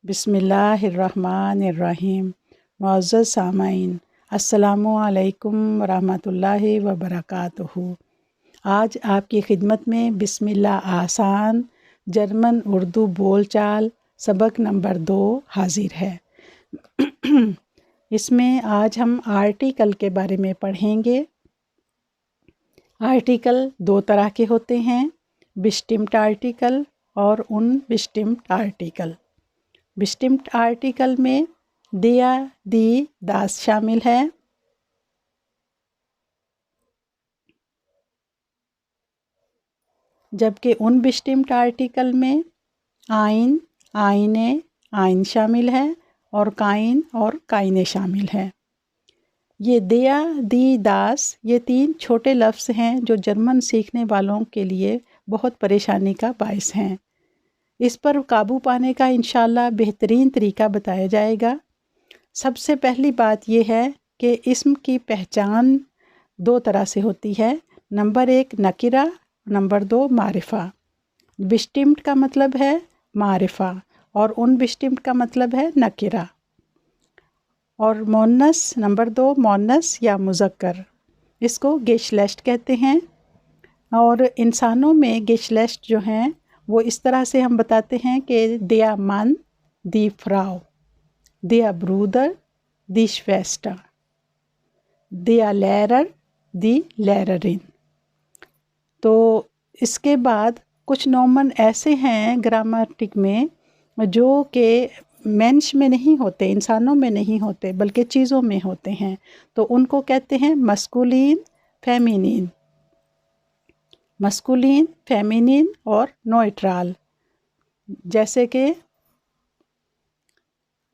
बिस्मिल्लाहिर्रहमानिर्रहीम। मुअज़्ज़ज़ सामाईन, अस्सलामु अलैकुम वरहमतुल्लाहि वबरकातुहू। आज आपकी खिदमत में बिस्मिल्लाह आसान जर्मन उर्दू बोलचाल सबक नंबर 2 हाजिर है। इसमें आज हम आर्टिकल के बारे में पढ़ेंगे। आर्टिकल 2 तरह के होते हैं, बिस्टिम्ट आर्टिकल और अनबिस्टिम्ट आर्टिकल। बिस्टिम्ट आर्टिकल में दिया, दी, दास शामिल है। जबकि अनबिस्टिम्ट आर्टिकल में आइन, आइने, आइन शामिल है और काइन और काइने शामिल है। ये दिया, दी, दास ये 3 छोटे लफ्ज़ हैं जो जर्मन सीखने वालों के लिए बहुत परेशानी का बायस हैं। इस पर काबू पाने का इंशाअल्लाह बेहतरीन तरीका बताया जाएगा। सबसे पहली बात यह है कि इस्म की पहचान 2 तरह से होती है। Number 1 नकिरा, number 2 मारिफा। बिस्टिम्ट का मतलब है मारिफा और अनबिस्टिम्ट का मतलब है नकिरा। और मोनस नंबर 2 मोनस या मुज़क्कर, इसको गेशलेश्ट कहते हैं। और इंसानों में गेशलेश्ट जो हैं वो इस तरह से हम बताते हैं कि दिया मन, दी फ्राउ, दिया ब्रूदर, दी श्वेस्टा, दिया लैरर, दी लैररिन। तो इसके बाद कुछ नॉमन ऐसे हैं ग्रामेटिक में जो कि मेंश में नहीं होते, इंसानों में नहीं होते बल्कि चीज़ों में होते हैं, तो उनको कहते हैं मस्कुलिन, फेमिनिन। मस्कुलिन, फेमिनिन और न्यूट्रल। जैसे कि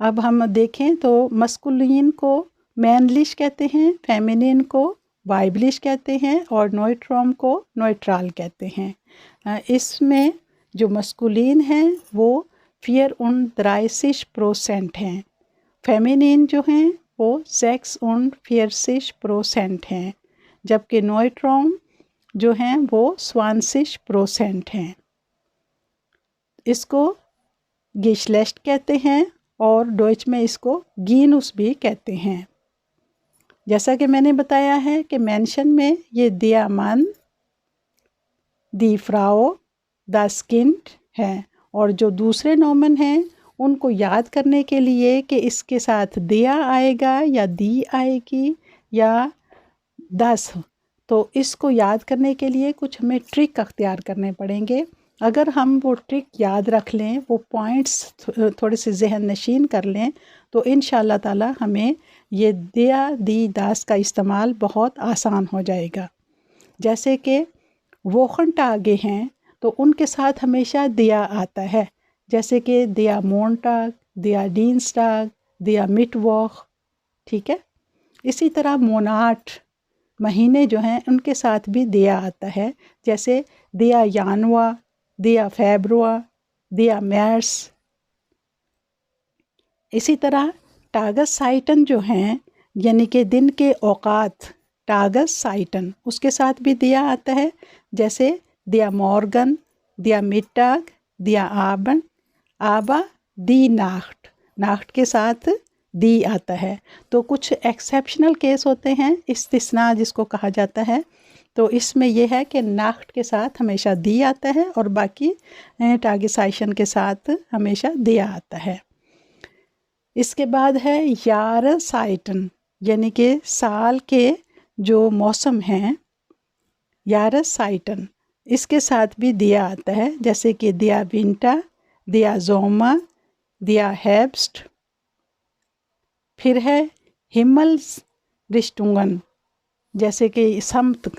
अब हम देखें तो मस्कुलिन को मैनलिश कहते हैं, फेमिनिन को वाइबलिश कहते हैं और न्यूट्रॉम को न्यूट्रल कहते हैं। इसमें जो मस्कुलिन हैं वो 34% हैं, फेमिनिन जो हैं वो 46% हैं, जबकि न्यूट्रॉम जो हैं वो 20% हैं। इसको गिशलेश्ट कहते हैं और डॉइच में इसको गीनुस भी कहते हैं। जैसा कि मैंने बताया है कि मेंशन में ये दिया मन, दी फ्राओ, द स्किंट हैं, और जो दूसरे नॉमन हैं उनको याद करने के लिए कि इसके साथ दिया आएगा या दी आएगी या दस, तो इसको याद करने के लिए कुछ हमें ट्रिक अख्तियार करने पड़ेंगे। अगर हम वो ट्रिक याद रख लें, वो पॉइंट्स थोड़े से जहन नशीन कर लें, तो इंशाअल्लाह ताला हमें ये दिया, दी, दास का इस्तेमाल बहुत आसान हो जाएगा। जैसे कि वोखन टागे हैं तो उनके साथ हमेशा दिया आता है, जैसे कि दिया मोनटाग, दिया डीन्सटाग, दिया मिटवॉक, ठीक है। इसी तरह मोनाट महीने जो हैं उनके साथ भी दिया आता है, जैसे दिया यानवा, दिया फेब्रुआ, दिया मैर्स। इसी तरह टागस साइटन जो हैं यानी कि दिन के औकात, टागस साइटन, उसके साथ भी दिया आता है, जैसे दिया मॉर्गन, दिया मिटाग, दिया आबन, आबा, दी नाख्ट, नाख्ट के साथ दी आता है। तो कुछ एक्सेप्शनल केस होते हैं, इस्तिस्ना जिसको कहा जाता है, तो इसमें यह है कि नाख्ट के साथ हमेशा दी आता है और बाकी टागिसाइशन के साथ हमेशा दिया आता है। इसके बाद है यार साइटन, यानी कि साल के जो मौसम हैं, यार साइटन, इसके साथ भी दिया आता है, जैसे कि दिया विंटा, दिया जोमा, दिया हेब्स्ट। फिर है हिमल्स रिस्टुंगन, जैसे कि समत,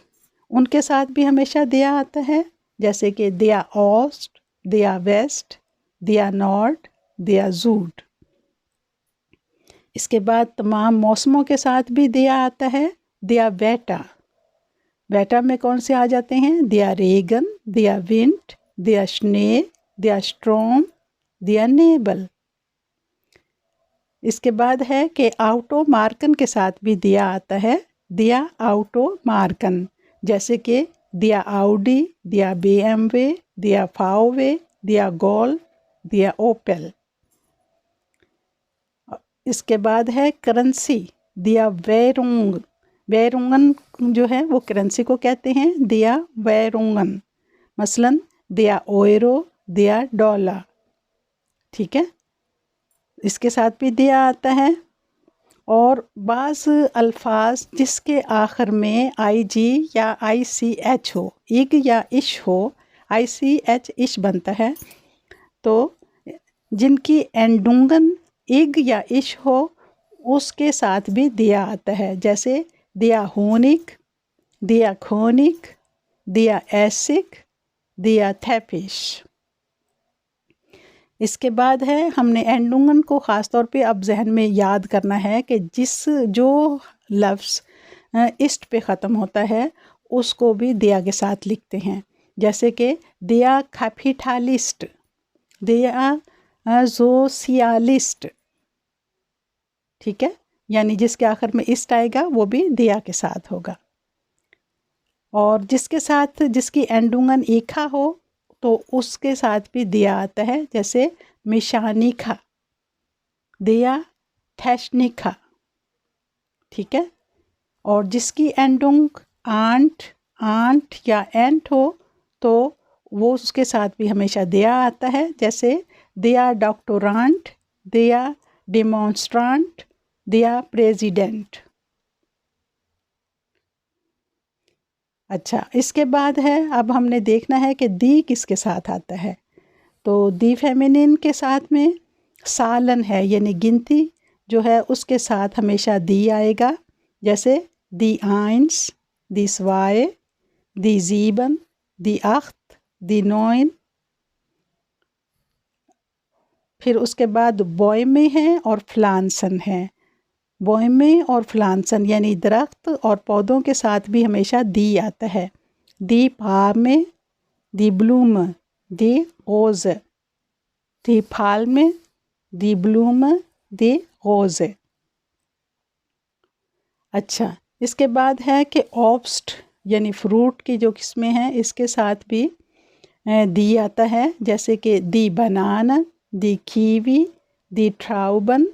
उनके साथ भी हमेशा दिया आता है, जैसे कि दिया ओस्ट, दिया वेस्ट, दिया नॉर्थ, दिया जूड। इसके बाद तमाम मौसमों के साथ भी दिया आता है, दिया वेटा। वेटा में कौन से आ जाते हैं? दिया रेगन, दिया विंड, दिया स्ने, दिया स्ट्रॉम, दिया नेबल। इसके बाद है कि आउटो मार्कन के साथ भी दिया आता है, दिया आउटो मार्कन, जैसे कि दिया आउडी, दिया BMW, दिया फाओवे, दिया गोल, दिया ओपेल। اس کے بعد ہے کرنسی، دیا ویرونگ، ویرونگن جو ہے وہ کرنسی کو کہتے ہیں، دیا ویرونگن، مثلاً دیا اویرو، دیا ڈالر، ٹھیک ہے، اس کے ساتھ بھی دیا آتا ہے۔ اور بعض الفاظ جس کے آخر میں آئی جی یا آئی سی ایچ ہو، اگ یا اش ہو، آئی سی ایچ اش بنتا ہے، تو جن کی اینڈونگن اگ یا اش ہو اس کے ساتھ بھی دیا آتا ہے، جیسے دیا ہونک، دیا کھونک، دیا ایسک، دیا تھیپش۔ اس کے بعد ہے ہم نے اینڈونگن کو خاص طور پہ اب ذہن میں یاد کرنا ہے کہ جو لفظ اسٹ پہ ختم ہوتا ہے اس کو بھی دیا کے ساتھ لکھتے ہیں، جیسے کہ دیا کیپیٹالسٹ، دیا سوشیالسٹ، ٹھیک ہے، یعنی جس کے آخر میں اسٹ آئے گا وہ بھی دیا کے ساتھ ہوگا۔ اور جس کی اینڈونگن ایکھا ہو تو اس کے ساتھ بھی دیا آتا ہے، جیسے میشانیکھا، دیا تھیشنیکھا، ٹھیک ہے۔ اور جس کی اینڈونگ آنٹ یا اینٹ ہو تو وہ اس کے ساتھ بھی ہمیشہ دیا آتا ہے، جیسے دیا ڈاکٹورانٹ، دیا ڈیمونسٹرانٹ، دیا پریزیڈنٹ۔ اچھا، اس کے بعد ہے اب ہم نے دیکھنا ہے کہ دی کس کے ساتھ آتا ہے، تو دی فیمینین کے ساتھ میں سالن ہے، یعنی گنتی جو ہے اس کے ساتھ ہمیشہ دی آئے گا، جیسے دی آئنس، دی سوائے، دی زیبن، دی اخت، دی نوئن۔ پھر اس کے بعد بوئمے ہیں اور فلانسن ہیں، بوئمے اور فلانسن یعنی درخت اور پودوں کے ساتھ بھی ہمیشہ دی آتا ہے، دی پامے، دی بلوم، دی روز، دی پالمے، دی بلوم، دی روز۔ اچھا، اس کے بعد ہے کہ اوبسٹ یعنی فروٹ کی جو قسمیں ہیں اس کے ساتھ بھی دی آتا ہے، جیسے کہ دی بنانا، دی کیوی، دی ٹراؤبن،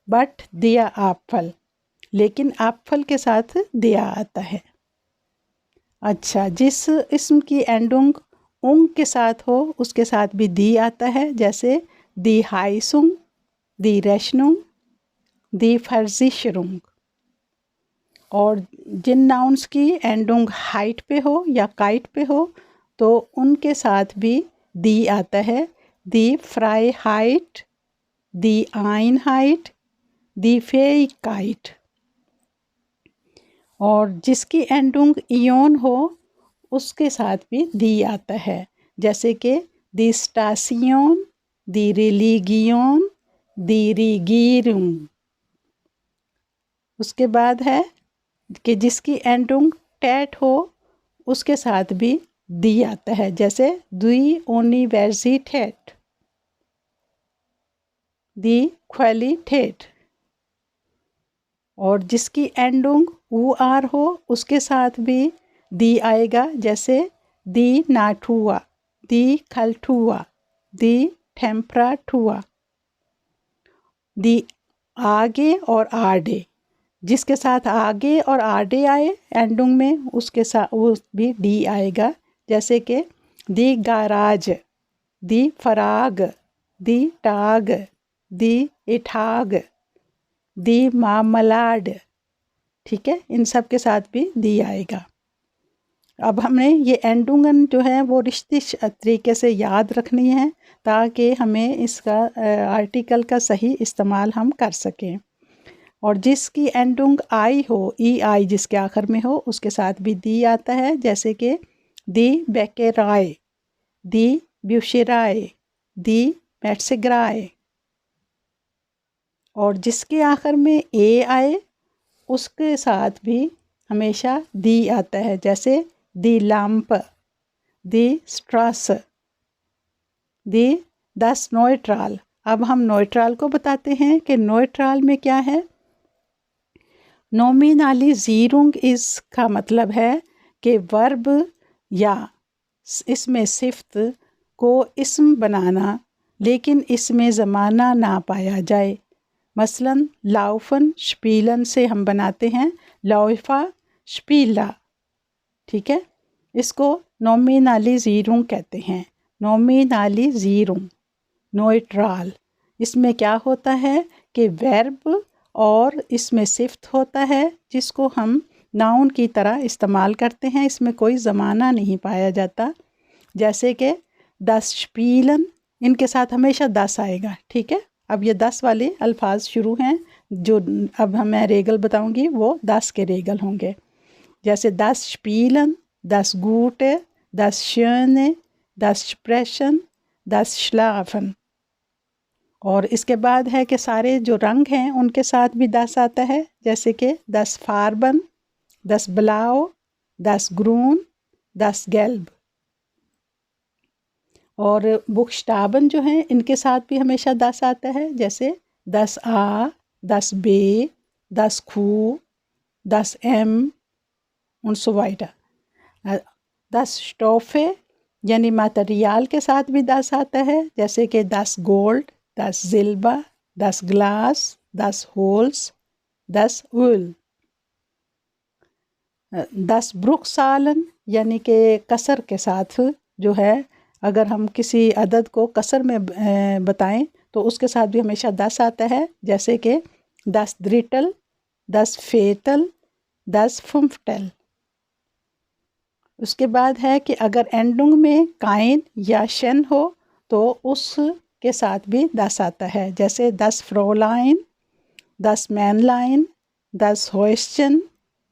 بٹ دیا ایپل، لیکن ایپل کے ساتھ دیا آتا ہے۔ اچھا، جس اسم کی اینڈونگ اونگ کے ساتھ ہو اس کے ساتھ بھی دی آتا ہے، جیسے دی ہائسنگ، دی ریشننگ، دی فرزیشرنگ۔ اور جن ناؤنس کی اینڈونگ ہائٹ پہ ہو یا کائٹ پہ ہو تو ان کے ساتھ بھی دی آتا ہے، دی فرائی ہائٹ، دی آئن ہائٹ، دی فیئی کائٹ۔ اور جس کی اینڈونگ ایون ہو اس کے ساتھ بھی دی آتا ہے، جیسے کہ دی اسٹاسیون، دی ریلیگیون، دی ریگیرنگ۔ اس کے بعد ہے کہ جس کی اینڈونگ ٹیٹ ہو اس کے ساتھ بھی دی آتا ہے، جیسے دی اونیورسیٹیٹ، دی کوالٹیٹ۔ اور جس کی اینڈونگ او آر ہو اس کے ساتھ بھی دی آئے گا، جیسے دی ناٹھوا، دی کھلٹھوا، دی ٹھمپراٹھوا۔ دی آگے اور آڈے، جس کے ساتھ آگے اور آڈے آئے اینڈونگ میں اس کے ساتھ وہ بھی ڈی آئے گا، جیسے کہ دی گاراج، دی فراگ، دی ٹاگ، دی اٹھاگ، دی ماملاڈ، ٹھیک ہے، ان سب کے ساتھ بھی دی آئے گا۔ اب ہم نے یہ اینڈونگن جو ہے وہ رشتی طریقے سے یاد رکھنی ہے تاکہ ہمیں اس کا آرٹیکل کا صحیح استعمال ہم کر سکیں۔ اور جس کی اینڈونگ آئی ہو، ای آئی جس کے آخر میں ہو اس کے ساتھ بھی دی آتا ہے، جیسے کہ دی بیکرائے، دی بیوشرائے، دی میٹسگرائے۔ اور جس کے آخر میں اے آئے اس کے ساتھ بھی ہمیشہ دی آتا ہے، جیسے دی لامپ، دی اسٹراس، دی دس نوئٹرال۔ اب ہم نوئٹرال کو بتاتے ہیں کہ نوئٹرال میں کیا ہے۔ نومینالائزیرنگ اس کا مطلب ہے کہ ورب یا اس میں صفت کو اسم بنانا لیکن اس میں زمانہ نہ پایا جائے، मसलन लाउफन स्पीलन से हम बनाते हैं लाउफा स्पीला, ठीक है। इसको नॉमिनालिज़ीरुंग कहते हैं, नॉमिनालिज़ीरुंग, नोइट्राल। इसमें क्या होता है कि वर्ब और इसमें सिफ्त होता है जिसको हम नाउन की तरह इस्तेमाल करते हैं, इसमें कोई ज़माना नहीं पाया जाता। जैसे कि दस स्पीलन, इनके साथ हमेशा दस आएगा, ठीक है। अब ये 10 वाले अल्फाज शुरू हैं, जो अब मैं रेगल बताऊंगी वो 10 के रेगल होंगे। जैसे 10 स्पीलन, 10 गूटे, 10 शने, 10 स्प्रेशन, 10 श्लाफन। और इसके बाद है कि सारे जो रंग हैं उनके साथ भी 10 आता है, जैसे कि 10 फार्बन, 10 ब्लाओ, 10 ग्रून, 10 गैल्ब। और बुक्स्टाबन जो हैं इनके साथ भी हमेशा 10 आता है, जैसे 10 आ, 10 बे, 10 खू, 10 एम und so weiter। 10 स्टोफे यानी मटेरियल के साथ भी 10 आता है, जैसे कि 10 गोल्ड, 10 जिल्बा, 10 ग्लास, 10 होल्स, 10 वुल। 10 ब्रुकसालन यानी कि कसर के साथ जो है, अगर हम किसी अदद को कसर में बताएं तो उसके साथ भी हमेशा 10 आता है, जैसे कि 10 द्रिटल, 10 फेटल, 10 फुम्फटल। उसके बाद है कि अगर एंडुंग में काइन या शन हो तो उसके साथ भी 10 आता है, जैसे 10 फ्रोलाइन, 10 मैनलाइन, 10 होइस्चन,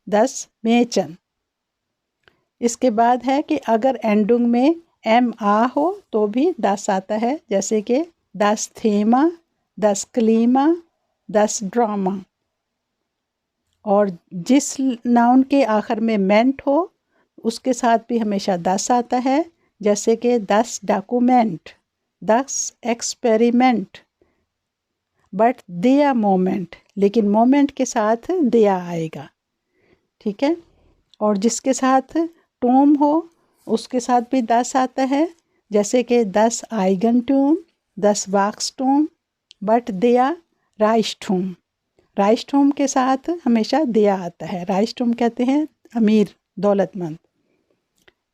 10 मेचन। इसके बाद है कि अगर एंडुंग में एम आ हो तो भी 10 आता है, जैसे कि 10 थेमा, 10 क्लीमा, 10 ड्रामा। और जिस नाउन के आखिर में मेंट हो उसके साथ भी हमेशा 10 आता है, जैसे कि 10 डॉक्यूमेंट, 10 एक्सपेरिमेंट। बट दिया मोमेंट, लेकिन मोमेंट के साथ दिया आएगा, ठीक है। और जिसके साथ टूम हो उसके साथ भी 10 आता है, जैसे कि 10 आइगन टूम, 10 वाक्स टूम, बट दिया राइस्टूम। राइस्टूम के साथ हमेशा दिया आता है, राइस्टूम कहते हैं अमीर, दौलतमंद।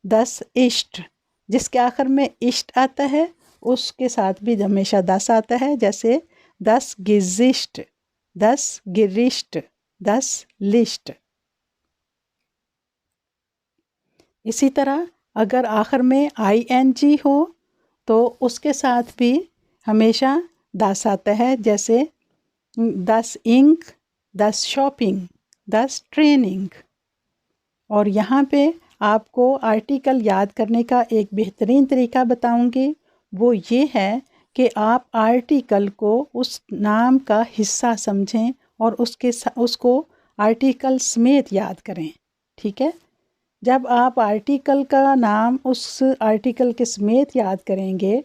10 इष्ट, जिसके आखिर में इष्ट आता है उसके साथ भी हमेशा 10 आता है, जैसे 10 गिजिष्ट, 10 गिरिष्ट, 10 लिस्ट। इसी तरह अगर आखिर में ING हो तो उसके साथ भी हमेशा 10 आता है, जैसे 10 इंक, 10 शॉपिंग, 10 ट्रेनिंग। और यहाँ पे आपको आर्टिकल याद करने का एक बेहतरीन तरीका बताऊंगी, वो ये है कि आप आर्टिकल को उस नाम का हिस्सा समझें और उसको आर्टिकल समेत याद करें, ठीक है। जब आप आर्टिकल का नाम उस आर्टिकल के समेत याद करेंगे,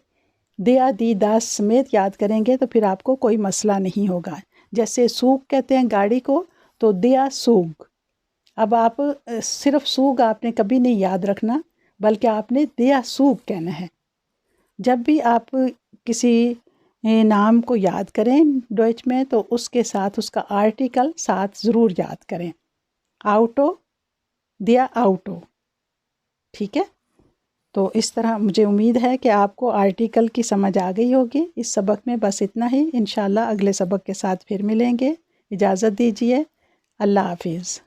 दिया दी दास समेत याद करेंगे, तो फिर आपको कोई मसला नहीं होगा। जैसे सूग कहते हैं गाड़ी को, तो दिया सूग। अब आप सिर्फ सूग आपने कभी नहीं याद रखना, बल्कि आपने दिया सूग कहना है। जब भी आप किसी नाम को याद करें डॉइच में, तो उसके साथ उसका आर्टिकल साथ ज़रूर याद करें। आउटो, दिया आउटो, ठीक है। तो इस तरह मुझे उम्मीद है कि आपको आर्टिकल की समझ आ गई होगी। इस सबक में बस इतना ही। इंशाल्लाह अगले सबक के साथ फिर मिलेंगे। इजाज़त दीजिए। अल्लाह हाफिज़।